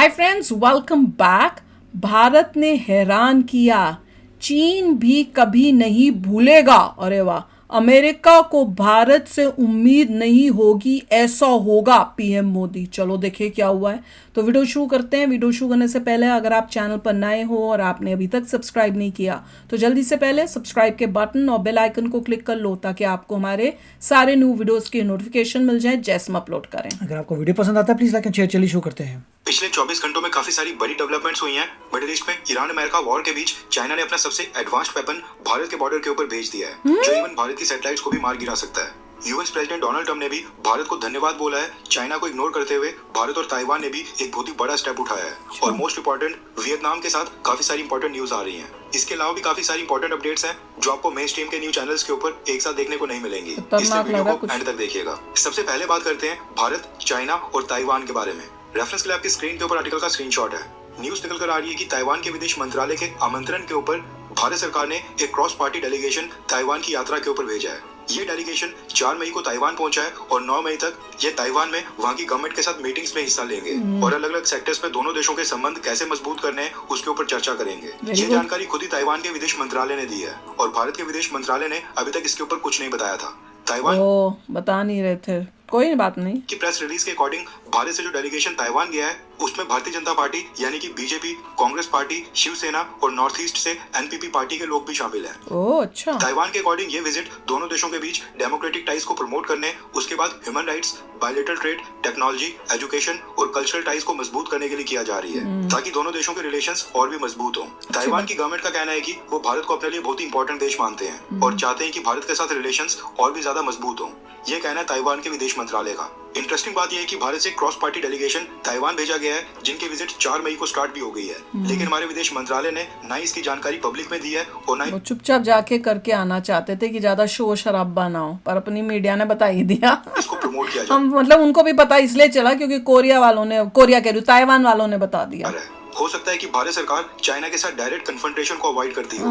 Hi friends, welcome back. Bharat ने हैरान किया, चीन भी कभी नहीं भूलेगा। अरे वाह, अमेरिका को भारत से उम्मीद नहीं होगी, ऐसा होगा पीएम मोदी। चलो देखिए क्या हुआ है। तो वीडियो शुरू करते हैं। वीडियो शुरू करने से पहले अगर आप चैनल पर नए हो और आपने अभी तक सब्सक्राइब नहीं किया तो जल्दी से पहले सब्सक्राइब के बटन और बेल आइकन को क्लिक कर लो ताकि आपको हमारे सारे न्यू वीडियोस के नोटिफिकेशन मिल जाए जैसे हम अपलोड करें। अगर आपको वीडियो पसंद आता है प्लीज लाइक एंड शेयर। चलिए शुरू करते हैं। पिछले 24 घंटों में काफी सारी बड़ी डेवलपमेंट्स हुई हैं। मिडिल ईस्ट में ईरान अमेरिका वॉर के बीच चाइना ने अपना सबसे एडवांस्ड वेपन भारत के बॉर्डर के ऊपर भेज दिया है, जो इवन भारत की सैटेलाइट्स को भी मार गिरा सकता है। यूएस प्रेसिडेंट डोनाल्ड ट्रंप ने भी भारत को धन्यवाद बोला है। चाइना को इग्नोर करते हुए भारत और ताइवान ने भी एक बहुत ही बड़ा स्टेप उठाया है। और मोस्ट इंपॉर्टेंट, वियतनाम के साथ काफी सारी इंपॉर्टेंट न्यूज आ रही हैं। इसके अलावा भी काफी सारी इंपॉर्टेंट अपडेट्स हैं जो आपको मेन स्ट्रीम के न्यूज चैनल्स के ऊपर एक साथ देखने को नहीं मिलेंगी, इसलिए वीडियो को एंड तक देखिएगा। सबसे पहले बात करते हैं भारत, चाइना और ताइवान के बारे में। रेफरेंस के लिए आपकी स्क्रीन के ऊपर आर्टिकल का स्क्रीनशॉट है। न्यूज निकल कर आ रही है कि ताइवान के विदेश मंत्रालय के आमंत्रण के ऊपर भारत सरकार ने एक क्रॉस पार्टी डेलीगेशन ताइवान की यात्रा के ऊपर भेजा है। ये डेलीगेशन 4 मई को ताइवान पहुंचा है और 9 मई तक ये ताइवान में वहां की गवर्नमेंट के साथ मीटिंग्स में हिस्सा लेंगे और अलग अलग सेक्टर्स पे दोनों देशों के संबंध कैसे मजबूत करने हैं उसके ऊपर चर्चा करेंगे। ये जानकारी खुद ही ताइवान के विदेश मंत्रालय ने दी है और भारत के विदेश मंत्रालय ने अभी तक इसके ऊपर कुछ नहीं बताया था। ताइवान बता नहीं रहे थे, कोई बात नहीं। की प्रेस रिलीज के अकॉर्डिंग भारत से जो डेलीगेशन ताइवान गया है उसमें भारतीय जनता पार्टी यानी कि बीजेपी, कांग्रेस पार्टी, शिवसेना और नॉर्थ ईस्ट से एनपीपी पार्टी के लोग भी शामिल हैं। ओह अच्छा। ताइवान के अकॉर्डिंग ये विजिट दोनों देशों के बीच डेमोक्रेटिक टाइज को प्रमोट करने, उसके बाद human rights, bilateral trade, technology, education और कल्चरल टाइज को मजबूत करने के लिए किया जा रही है ताकि दोनों देशों के रिलेशंस और भी मजबूत हों। ताइवान की गवर्नमेंट का कहना है कि वो भारत को अपने लिए बहुत ही इंपॉर्टेंट देश मानते हैं और चाहते हैं कि भारत के साथ रिलेशंस और भी ज्यादा मजबूत हों। ये कहना है ताइवान के विदेश मंत्रालय का। इंटरेस्टिंग बात यह है कि भारत से क्रॉस पार्टी डेलीगेशन ताइवान भेजा गया है जिनकी विजिट 4 मई को स्टार्ट भी हो गई है, लेकिन हमारे विदेश मंत्रालय ने ना इसकी जानकारी पब्लिक में दी है और ना चुपचाप जाके करके आना चाहते थे कि ज्यादा शोर शराबा ना हो, पर अपनी मीडिया ने बता ही दिया। इसको प्रमोट किया जाए। हम मतलब उनको भी पता इसलिए चला क्योंकि ताइवान वालों ने बता दिया। हो सकता है कि भारत सरकार चाइना के साथ डायरेक्ट कन्फ्रंटेशन को अवॉइड करती हो।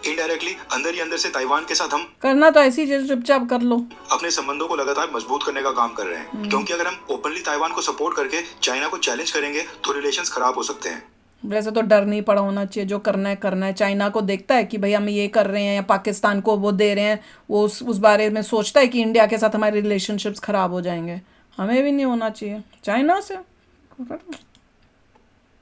इनडायरेक्टली अंदर ही अंदर से ताइवान के साथ हम करना तो ऐसी चीज चुपचाप कर लो। अपने संबंधों को लगातार मजबूत करने का काम कर रहे हैं, क्योंकि अगर हम ओपनली ताइवान को सपोर्ट करके चाइना को चैलेंज करेंगे तो रिलेशंस खराब हो सकते हैं। वैसे तो डर नहीं पड़ा होना चाहिए, जो करना है करना है। चाइना को देखता है कि भाई हम ये कर रहे हैं या पाकिस्तान को वो दे रहे हैं, वो उस बारे में सोचता है कि इंडिया के साथ हमारे रिलेशनशिप्स खराब हो जाएंगे। हमें भी नहीं होना चाहिए चाइना से।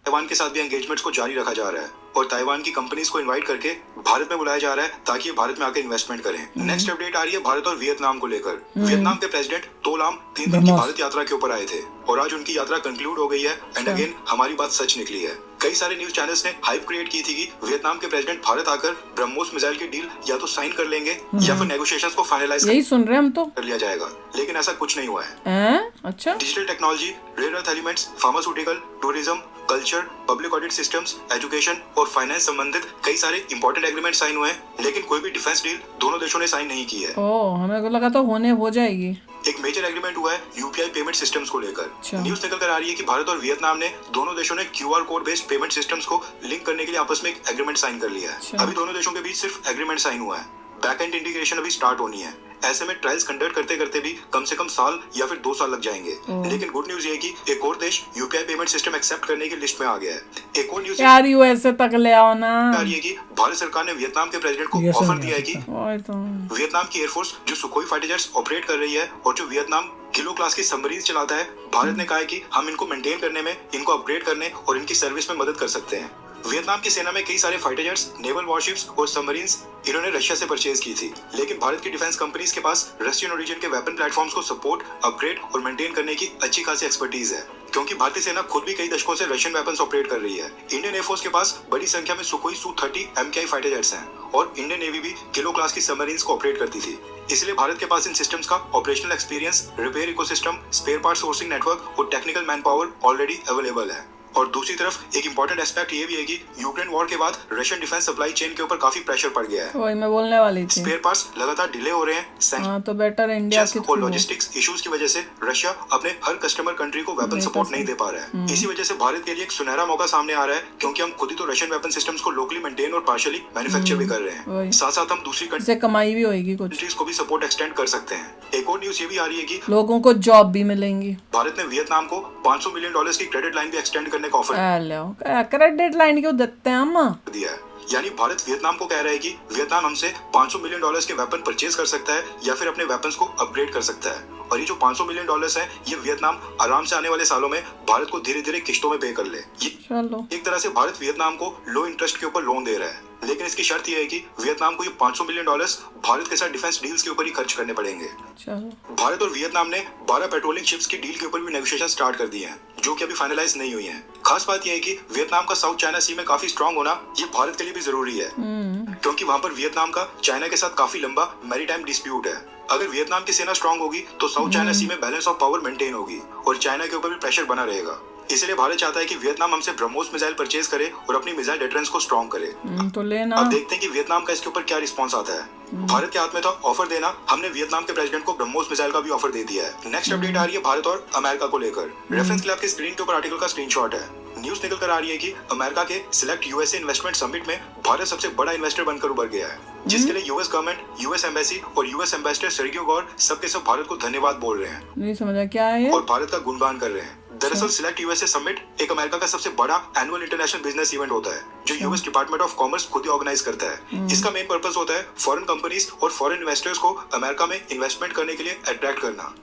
ताइवान के साथ भी एंगेजमेंट्स को जारी रखा जा रहा है और ताइवान की कंपनीज को इनवाइट करके भारत में बुलाया जा रहा है ताकि ये भारत में आकर इन्वेस्टमेंट करें। नेक्स्ट अपडेट आ रही है भारत और वियतनाम को लेकर। वियतनाम के प्रेसिडेंट तो लाम 3 दिन की भारत यात्रा के ऊपर आए थे और आज उनकी यात्रा कंक्लूड हो गई है एंड अगेन हमारी बात सच निकली है। कई सारे न्यूज चैनल्स ने हाइप क्रिएट की थी कि वियतनाम के प्रेसिडेंट भारत आकर ब्रह्मोस मिसाइल की डील या तो साइन कर लेंगे या फिर नेगोशिएशंस को फाइनलाइज यही सुन रहे हम तो कर लिया जाएगा, लेकिन ऐसा कुछ नहीं हुआ है। अच्छा। Digital technology, rare earth elements, pharmaceutical, tourism, culture, public audit systems, education और फाइनेंस संबंधित कई सारे इंपॉर्टेंट एग्रीमेंट साइन हुए हैं, लेकिन कोई भी डिफेंस डील दोनों देशों ने साइन नहीं की है। हमें को लगा तो हो जाएगी। एक मेजर एग्रीमेंट हुआ है यूपीआई पेमेंट सिस्टम्स को लेकर। न्यूज निकल कर आ रही है कि भारत और वियतनाम ने दोनों देशों ने QR code based payment systems को लिंक करने के लिए आपस में एक एग्रीमेंट साइन कर लिया है। अभी दोनों देशों के बीच सिर्फ एग्रीमेंट साइन हुआ है, बैक एंड इंटीग्रेशन अभी स्टार्ट होनी है। ऐसे में ट्रायल्स कंडक्ट करते करते भी कम से कम साल या फिर 2 साल लग जाएंगे। लेकिन गुड न्यूज ये है कि एक और देश यूपीआई पेमेंट सिस्टम एक्सेप्ट करने की लिस्ट में आ गया है। एक और न्यूज यार यूएसए तक ले आओ ना। ये कि भारत सरकार ने वियतनाम के प्रेसिडेंट को ऑफर दिया है कि वियतनाम की एयरफोर्स जो सुखोई फाइटर जेट्स ऑपरेट कर रही है और जो वियतनाम किलो क्लास की सबमरीन चलाता है, भारत ने कहा है कि हम इनको मेंटेन करने में, इनको अपग्रेड करने और इनकी सर्विस में मदद कर सकते हैं। वियतनाम की सेना में कई सारे फाइटर जेट्स, नेवल वॉरशिप्स और सबमरीन्स इन्होंने रशिया से परचेज की थी, लेकिन भारत की डिफेंस कंपनीज के पास रशियन ओरिजिन के वेपन प्लेटफॉर्म्स को सपोर्ट, अपग्रेड और मेंटेन करने की अच्छी खासी एक्सपर्टीज है, क्योंकि भारतीय सेना खुद भी कई दशकों से रशियन वेपन्स ऑपरेट कर रही है। इंडियन एयरफोर्स के पास बड़ी संख्या में Sukhoi Su-30 MKI fighter jets हैं और इंडियन नेवी भी किलो क्लास की सबमरीन्स को ऑपरेट करती थी। इसलिए भारत के पास इन सिस्टम्स का operational experience, repair ecosystem, spare part sourcing network और technical manpower already available है। और दूसरी तरफ एक इंपॉर्टेंट एस्पेक्ट ये भी है कि यूक्रेन वॉर के बाद रशियन डिफेंस सप्लाई चेन के ऊपर काफी प्रेशर पड़ गया है। वही मैं बोलने वाली थी। स्पेयर पार्ट्स लगातार डिले हो रहे हैं। तो बेटर इंडिया की और लॉजिस्टिक्स इश्यूज की वजह से रशिया अपने हर कस्टमर कंट्री को वेपन सपोर्ट नहीं दे पा रहा है। इसी वजह से भारत के लिए एक सुनहरा मौका सामने आ रहा है, क्योंकि हम खुद ही तो रशियन वेपन सिस्टम्स को लोकली मेंटेन और पार्शियली मैन्युफैक्चर भी कर रहे हैं। साथ साथ हम दूसरी कंट्री से कमाई भी होगी, कुछ कंट्रीज को भी सपोर्ट एक्सटेंड कर सकते हैं। एक और न्यूज ये भी आ रही है कि लोगों को जॉब भी मिलेंगी। भारत ने वियतनाम को $500 मिलियन की क्रेडिट लाइन भी एक्सटेंड कर करने का ऑफर हेलो क्रेडिट लाइन क्यों देते हैं हम? दिया है। यानी भारत वियतनाम को कह रहा है कि वियतनाम हमसे $500 मिलियन के वेपन परचेज कर सकता है या फिर अपने वेपन्स को अपग्रेड कर सकता है। और ये जो $500 मिलियन है, ये वियतनाम आराम से आने वाले सालों में भारत को धीरे धीरे किश्तों में पे कर ले। ये चलो एक तरह से भारत वियतनाम को लो इंटरेस्ट के ऊपर लोन दे रहा है, लेकिन इसकी शर्त यह है कि वियतनाम को ये $500 मिलियन भारत के साथ डिफेंस डील्स के ऊपर ही खर्च करने पड़ेंगे। चलो भारत और वियतनाम ने 12 पेट्रोलिंग शिप्स की डील के ऊपर भी नेगोशिएशन स्टार्ट कर दिए हैं, जो कि अभी फाइनलाइज नहीं हुई हैं। खास बात यह है कि वियतनाम का साउथ चाइना सी में काफी स्ट्रांग होना ये भारत के लिए भी जरूरी है, क्योंकि वहां पर वियतनाम का चाइना के साथ काफी लंबा मैरीटाइम डिस्प्यूट है। अगर वियतनाम की सेना स्ट्रांग होगी तो साउथ चाइना सी में बैलेंस ऑफ पावर मेंटेन होगी और चाइना के ऊपर भी प्रेशर बना रहेगा। इसलिए भारत चाहता है कि वियतनाम हमसे ब्रह्मोस मिसाइल परचेज करे और अपनी मिसाइल डिफेंस को स्ट्रांग करे। तो लेना। अब देखते हैं कि वियतनाम का इसके ऊपर क्या रिस्पॉन्स आता है। भारत के हाथ में था ऑफर देना, हमने वियतनाम के प्रेसिडेंट को ब्रह्मोस मिसाइल का भी ऑफर दे दिया है। नेक्स्ट अपडेट आ रही है भारत और अमेरिका को लेकर। रेफरेंस के लिए आपकी स्क्रीन के ऊपर आर्टिकल का स्क्रीनशॉट है। न्यूज निकल कर आ रही है कि अमेरिका के सिलेक्ट यूएसए इन्वेस्टमेंट समिट में भारत सबसे बड़ा इन्वेस्टर बनकर उभर गया है, जिसके लिए यूएस गवर्नमेंट, यूएस एम्बेसी और यूएस एम्बेसडर सर्गियो गौर सबके सब भारत को धन्यवाद बोल रहे हैं। नहीं समझा क्या है ये? और भारत का गुणगान कर रहे हैं। दरअसल सिलेक्ट यूएसए समिट एक अमेरिका का सबसे बड़ा एनुअल इंटरनेशनल बिजनेस इवेंट होता है, जो यूएस डिपार्टमेंट ऑफ कॉमर्स खुद ही ऑर्गेनाइज करता है। इसका मेन पर्पस होता है फॉरेन कंपनीज और फॉरेन इन्वेस्टर्स को अमेरिका में इन्वेस्टमेंट करने के लिए अट्रैक्ट करना।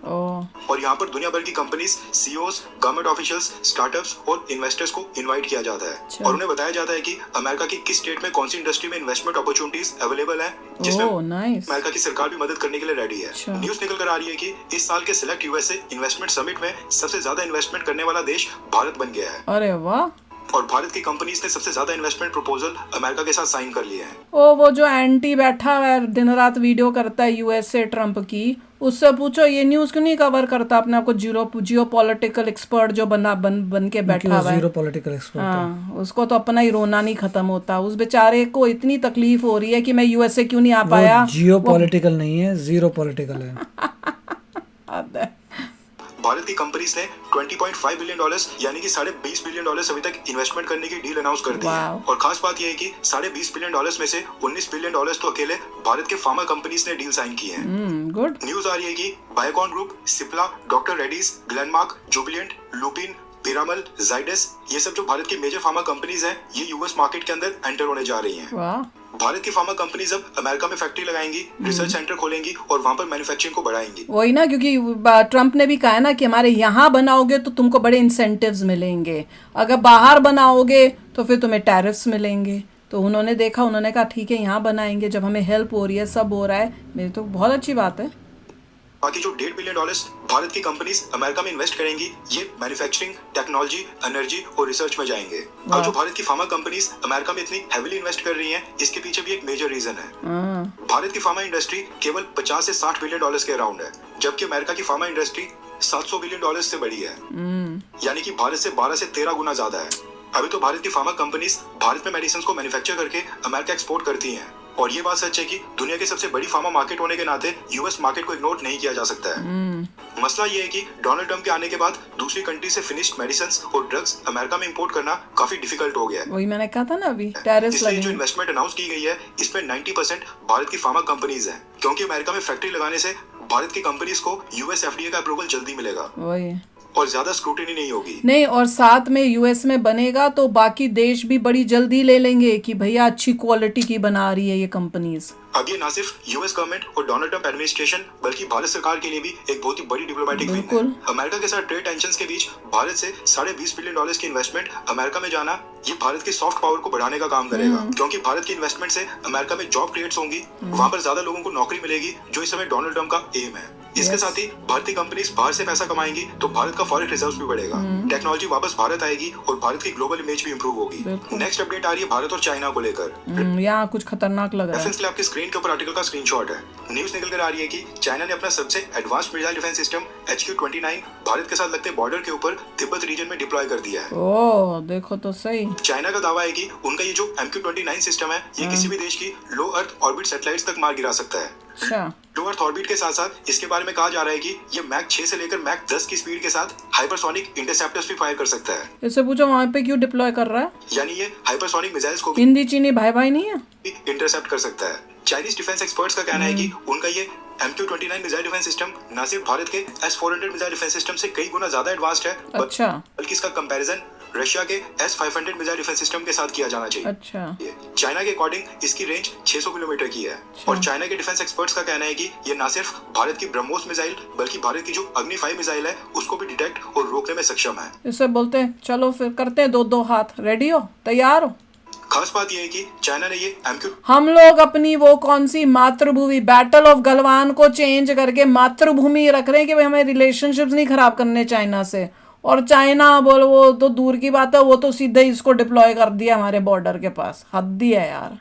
और यहाँ पर दुनिया भर की companies, CEOs, government officials, startups और इन्वेस्टर्स को इनवाइट किया जाता है और उन्हें बताया जाता है कि अमेरिका की किस स्टेट में कौन सी इंडस्ट्री में इन्वेस्टमेंट अपॉर्चुनिटीज अवेलेबल है, जिसमें अमेरिका की सरकार भी मदद करने के लिए रेडी है। न्यूज निकल कर आ रही है कि इस साल के सिलेक्ट यूएसए इन्वेस्टमेंट समिट में सबसे ज्यादा इन्वेस्टमेंट करने वाला देश भारत बन गया है। अरे वाह। और भारत की कंपनीज ने सबसे ज्यादा इन्वेस्टमेंट प्रपोजल अमेरिका के साथ साइन कर लिए हैं। वो जो एंटी बैठा हुआ है, दिन रात वीडियो करता है यूएसए ट्रम्प की, उससे पूछो ये न्यूज क्यों नहीं कवर करता अपने आपको जियो पॉलिटिकल एक्सपर्ट जो बन के बैठा हुआ है। Zero political expert. हाँ, उसको तो अपना ही रोना नहीं खत्म होता। उस बेचारे को इतनी तकलीफ हो रही है कि मैं यूएसए क्यों नहीं आ पाया। जियो पॉलिटिकल नहीं है, जीरो पॉलिटिकल है। भारत की कंपनीज ने $20.5 बिलियन यानी कि $20 बिलियन अभी तक इन्वेस्टमेंट करने की डील अनाउंस कर दी है। और खास बात यह है कि $20 बिलियन में से $19 बिलियन तो अकेले भारत के फार्मा कंपनीज ने डील साइन की है। गुड। न्यूज आ रही है कि Biocon group, Cipla, doctor Reddy's, Glenmark, Jubilant, Lupin, Piramal, Zydus, ये सब जो भारत की मेजर फार्मा कंपनीज हैं, ये यूएस मार्केट के अंदर एंटर होने जा रही हैं। भारत की फार्मा कंपनीज अब अमेरिका में फैक्ट्री लगाएंगी, रिसर्च सेंटर खोलेंगी और वहां पर मैन्युफैक्चरिंग को बढ़ाएंगी। वही ना, क्योंकि ट्रम्प ने भी कहा है ना कि हमारे यहाँ बनाओगे तो तुमको बड़े इंसेंटिव्स मिलेंगे, अगर बाहर बनाओगे तो फिर तुम्हें टैरिफ्स मिलेंगे। तो उन्होंने देखा, उन्होंने कहा ठीक है यहाँ बनाएंगे, जब हमें हेल्प हो रही है, सब हो रहा है, मेरी तो बहुत अच्छी बात है। बाकी जो $1.5 बिलियन भारत की कंपनीज अमेरिका में इन्वेस्ट करेंगी, ये मैन्युफैक्चरिंग, टेक्नोलॉजी, एनर्जी और रिसर्च में जाएंगे। और जो भारत की फार्मा कंपनीज अमेरिका में इतनी हेवीली इन्वेस्ट कर रही हैं, इसके पीछे भी एक मेजर रीजन है। भारत की फार्मा इंडस्ट्री केवल 50 से 60 बिलियन के अराउंड है, जबकि अमेरिका की फार्मा इंडस्ट्री 700 बिलियन से बड़ी है, यानी कि भारत से 12 से 13 गुना ज्यादा है। अभी तो भारत की फार्मा कंपनीज भारत में मेडिसिन को मैन्युफैक्चर करके अमेरिका एक्सपोर्ट करती हैं। और ये बात सच है कि दुनिया की सबसे बड़ी फार्मा मार्केट होने के नाते यूएस मार्केट को इग्नोर नहीं किया जा सकता है। मसला ये है कि डोनाल्ड ट्रम्प के आने के बाद दूसरी कंट्री से फिनिश्ड मेडिसिन और ड्रग्स अमेरिका में इंपोर्ट करना काफी डिफिकल्ट हो गया है। वही मैंने कहा था ना अभी, टैरिफ्स इसलिए जो इन्वेस्टमेंट अनाउंस की गई है, इसमें 90% भारत की फार्मा कंपनीज हैं, क्योंकि अमेरिका में फैक्ट्री लगाने से भारत की कंपनीज को यूएस एफडीए का अप्रूवल जल्दी मिलेगा। वही। और ज्यादा स्क्रूटिनी नहीं होगी। नहीं, और साथ में यूएस में बनेगा तो बाकी देश भी बड़ी जल्दी ले लेंगे कि भैया अच्छी क्वालिटी की बना रही है ये कंपनीज। अब ये ना सिर्फ यूएस गवर्नमेंट और डोनाल्ड ट्रम्प एडमिनिस्ट्रेशन बल्कि भारत सरकार के लिए भी एक बहुत ही बड़ी डिप्लोमेटिक विन है। अमेरिका के साथ ट्रेड टेंशंस के बीच भारत से $20 बिलियन की इन्वेस्टमेंट अमेरिका में जाना, ये भारत की सॉफ्ट पावर को बढ़ाने का काम करेगा, क्योंकि भारत की इन्वेस्टमेंट से अमेरिका में जॉब क्रिएट्स होंगी, वहां पर ज्यादा लोगों को नौकरी मिलेगी, जो इस समय डोनाल्ड ट्रम्प का एम है। इसके साथ ही भारतीय कंपनीज बाहर से पैसा कमाएंगी तो भारत का फॉरेक्स रिजर्व्स भी बढ़ेगा, टेक्नोलॉजी वापस भारत आएगी और भारत की ग्लोबल इमेज भी इंप्रूव होगी। नेक्स्ट अपडेट आ रही है भारत और चाइना को लेकर। यहाँ कुछ खतरनाक लग रहा है। रेफरेंस के लिए आपकी स्क्रीन के ऊपर आर्टिकल का स्क्रीनशॉट है। न्यूज निकल कर आ रही है कि चाइना ने अपना सबसे advanced missile defence system HQ-29 Bharat के साथ लगते बॉर्डर के ऊपर तिब्बत रीजन में डिप्लॉय कर दिया है। ओह, देखो तो सही। चाइना का दावा है कि उनका ये जो MQ-29 सिस्टम है, ये किसी भी देश की लो अर्थ ऑर्बिट सैटेलाइट्स तक मार गिरा सकता है। लो अर्थ ऑर्बिट के साथ साथ इसके बारे में कहा जा रहा है कि ये मैक 6 से लेकर मैक 10 की स्पीड के साथ हाइपरसोनिक इंटरसेप्टर्स भी फायर कर सकता है। इससे पूछो वहाँ पे क्यों डिप्लॉय कर रहा है? यानी ये हाइपरसोनिक मिसाइल्स को हिंदी चीनी भाई भाई नहीं है, इंटरसेप्ट कर सकता है। चाइनीज डिफेंस एक्सपर्ट्स का कहना है कि उनका ये MQ-29 मिसाइल डिफेंस सिस्टम न सिर्फ भारत के S-400 मिसाइल डिफेंस सिस्टम से कई गुना ज्यादा एडवांस्ड है, अच्छा, बल्कि इसका कंपैरिजन रशिया के S-500 मिसाइल डिफेंस सिस्टम के साथ किया जाना चाहिए। अच्छा, चाइना के अकॉर्डिंग इसकी रेंज 600 किलोमीटर की है और चाइना के डिफेंस एक्सपर्ट्स का कहना है कि ये न सिर्फ भारत की ब्रह्मोस मिसाइल बल्कि भारत की जो अग्नि 5 मिसाइल है उसको भी डिटेक्ट और रोकने में सक्षम है। इसे बोलते हैं चलो फिर करते हैं 2-2 हाथ, रेडी हो, तैयार हो। खास बात यह है कि चाइना ने ये MQ हम लोग अपनी वो कौन सी मातृभूमि बैटल ऑफ गलवान को चेंज करके मातृभूमि रख रहे हैं कि भाई हमें रिलेशनशिप्स नहीं खराब करने चाइना से, और चाइना बोलो वो तो दूर की बात है, वो तो सीधे इसको डिप्लॉय कर दिया हमारे बॉर्डर के पास। हद ही है यार।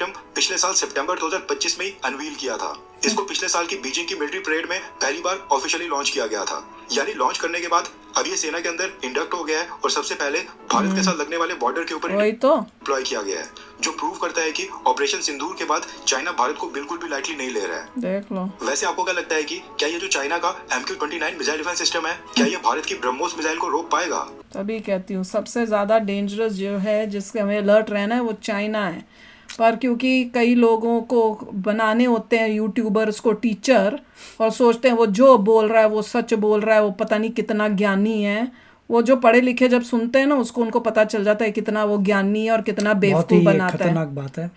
पिछले साल सितंबर 2025 में ही अनवील किया था। इसको पिछले साल की बीजिंग की मिलिट्री परेड में पहली बार ऑफिशियली लॉन्च किया गया था। यानी लॉन्च करने के बाद अब ये सेना के अंदर इंडक्ट हो गया है और सबसे पहले भारत के साथ लगने वाले बॉर्डर के ऊपर वही तो डिप्लॉय किया गया है, जो प्रूव करता है कि ऑपरेशन सिंदूर के बाद चाइना भारत को बिल्कुल भी लाइटली नहीं ले रहा है। देख लो। वैसे आपको क्या लगता है कि क्या ये जो चाइना का MQ-29 मिसाइल डिफेंस सिस्टम है, क्या ये भारत की ब्रह्मोस मिसाइल को रोक पाएगा? तभी कहती हूँ सबसे ज्यादा डेंजरस जो है जिसके हमें अलर्ट रहना है वो चाइना है। पर क्योंकि कई लोगों को बनाने होते हैं यूट्यूबर्स को टीचर और सोचते हैं वो जो बोल रहा है वो सच बोल रहा है, वो पता नहीं कितना ज्ञानी है। वो जो पढ़े लिखे जब सुनते हैं ना उसको उनको पता चल जाता है कितना वो ज्ञानी है और कितना बेवकूफ बनाता है। खतरनाक बात है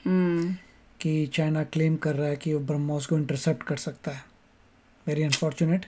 कि चाइना क्लेम कर रहा है कि वो ब्रह्मोस को इंटरसेप्ट कर सकता है। Very unfortunate.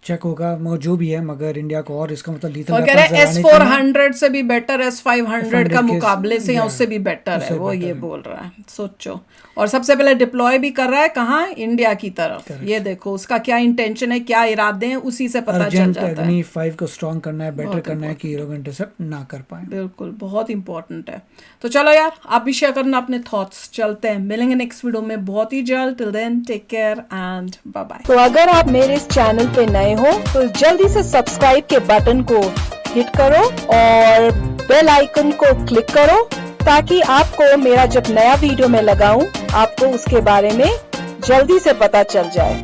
चेक होगा मगर जो भी है, मगर इंडिया को और इसका मतलब लीथल और कह रहे S-400 से भी बेटर S-500 का मुकाबले से या उससे भी बेटर है वो, ये बोल रहा है। सोचो, और सबसे पहले डिप्लॉय भी कर रहा है कहाँ? इंडिया की तरफ। ये देखो उसका क्या इंटेंशन है, क्या इरादे हैं, उसी से पता चल जाता है। अग्नि 5 को स्ट्रॉन्ग करना है, बेटर करना है कि हीरो इंटरसेप्ट ना कर पाए। बिल्कुल, बहुत इंपॉर्टेंट है। तो चलो यार, आप भी शेयर करना अपने थॉट्स। चलते हैं, मिलेंगे नेक्स्ट वीडियो में बहुत ही जल्द। Till then take care and bye bye. तो अगर आप मेरे इस चैनल पे नए हो तो जल्दी से सब्सक्राइब के बटन को हिट करो और बेल आइकन को क्लिक करो ताकि आपको मेरा जब नया वीडियो मैं लगाऊं आपको उसके बारे में जल्दी से पता चल जाए।